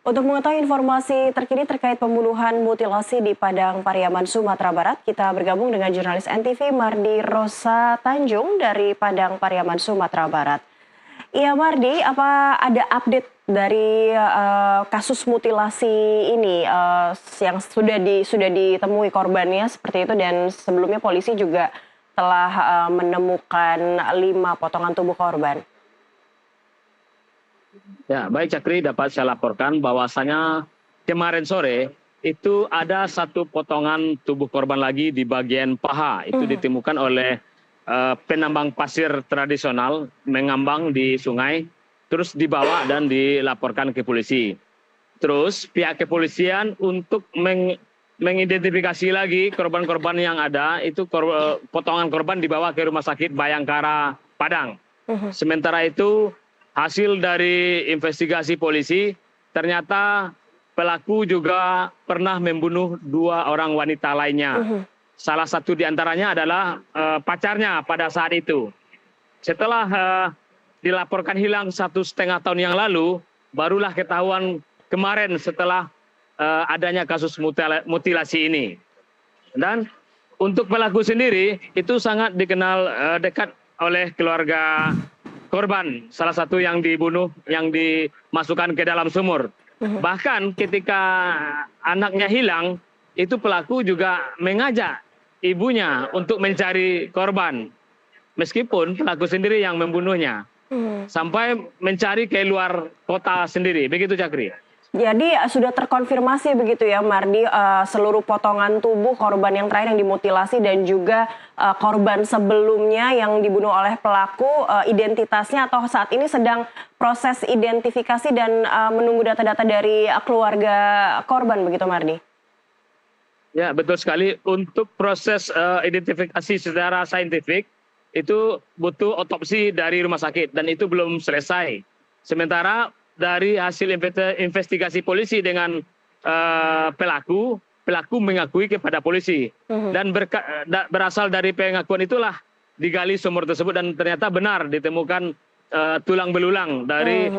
Untuk mengetahui informasi terkini terkait pembunuhan mutilasi di Padang Pariaman, Sumatera Barat, kita bergabung dengan jurnalis NTV Mardi Rosa Tanjung dari Padang Pariaman, Sumatera Barat. Iya Mardi, apa ada update dari kasus mutilasi ini yang sudah ditemui korbannya seperti itu, dan sebelumnya polisi juga telah menemukan 5 potongan tubuh korban. Ya, baik Cakri, dapat saya laporkan bahwasanya kemarin sore itu ada satu potongan tubuh korban lagi di bagian paha. Itu ditemukan oleh penambang pasir tradisional mengambang di sungai, terus dibawa dan dilaporkan ke polisi. Terus pihak kepolisian untuk mengidentifikasi lagi korban-korban yang ada, itu potongan korban dibawa ke Rumah Sakit Bayangkara Padang. Sementara itu hasil dari investigasi polisi, ternyata pelaku juga pernah membunuh 2 orang wanita lainnya. Salah satu di antaranya adalah pacarnya pada saat itu. Setelah dilaporkan hilang 1,5 tahun yang lalu, barulah ketahuan kemarin setelah adanya kasus mutilasi ini. Dan untuk pelaku sendiri itu sangat dikenal dekat oleh keluarga korban, salah satu yang dibunuh, yang dimasukkan ke dalam sumur. Bahkan ketika anaknya hilang, itu pelaku juga mengajak ibunya untuk mencari korban. Meskipun pelaku sendiri yang membunuhnya. Sampai mencari ke luar kota sendiri. Begitu Cakri. Jadi sudah terkonfirmasi begitu ya Mardi, seluruh potongan tubuh korban yang terakhir yang dimutilasi dan juga korban sebelumnya yang dibunuh oleh pelaku, identitasnya atau saat ini sedang proses identifikasi dan menunggu data-data dari keluarga korban, begitu Mardi? Ya, betul sekali. Untuk proses identifikasi secara saintifik itu butuh otopsi dari rumah sakit dan itu belum selesai. Sementara dari hasil investigasi polisi dengan pelaku mengakui kepada polisi. Dan berasal dari pengakuan itulah digali sumur tersebut dan ternyata benar ditemukan tulang belulang dari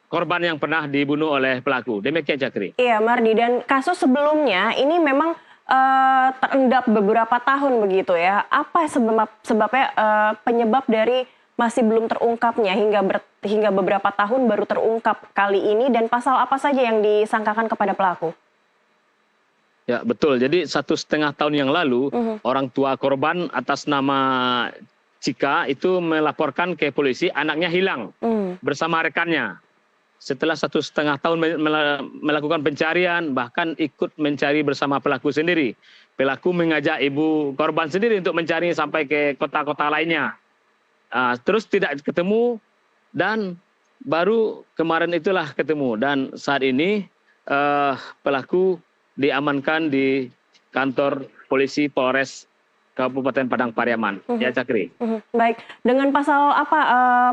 korban yang pernah dibunuh oleh pelaku. Demikian Cakri. Iya Mardi, dan kasus sebelumnya ini memang terendap beberapa tahun begitu ya. Apa sebabnya penyebab dari masih belum terungkapnya hingga beberapa tahun baru terungkap kali ini, dan pasal apa saja yang disangkakan kepada pelaku? Ya betul, jadi 1,5 tahun yang lalu orang tua korban atas nama Cika itu melaporkan ke polisi anaknya hilang bersama rekannya. Setelah 1,5 tahun melakukan pencarian, bahkan ikut mencari bersama pelaku sendiri. Pelaku mengajak ibu korban sendiri untuk mencari sampai ke kota-kota lainnya. Terus tidak ketemu dan baru kemarin itulah ketemu, dan saat ini pelaku diamankan di kantor polisi Polres Kabupaten Padang Pariaman. Ya Cakri. Baik, dengan pasal apa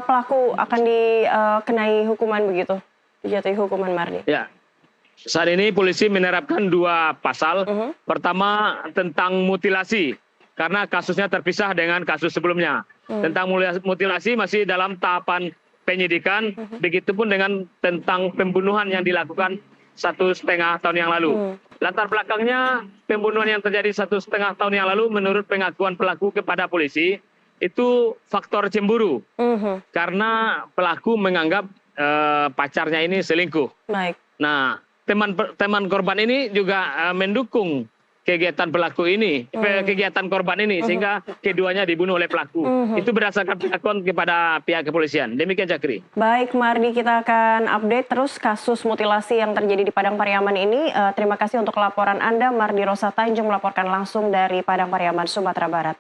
pelaku akan dikenai hukuman begitu? Dijatuhi hukuman Mardi? Ya, saat ini polisi menerapkan 2 pasal. Pertama tentang mutilasi, karena kasusnya terpisah dengan kasus sebelumnya. Tentang mutilasi masih dalam tahapan penyidikan, begitupun dengan tentang pembunuhan yang dilakukan 1,5 tahun yang lalu. Latar belakangnya pembunuhan yang terjadi 1,5 tahun yang lalu menurut pengakuan pelaku kepada polisi itu faktor cemburu. Karena pelaku menganggap pacarnya ini selingkuh. Baik. Nah, teman korban ini juga mendukung kegiatan pelaku ini, kegiatan korban ini, sehingga keduanya dibunuh oleh pelaku. Itu berdasarkan pengakuan kepada pihak kepolisian. Demikian Cakri. Baik Mardi, kita akan update terus kasus mutilasi yang terjadi di Padang Pariaman ini. Terima kasih untuk laporan Anda, Mardi Rosa Tanjung melaporkan langsung dari Padang Pariaman, Sumatera Barat.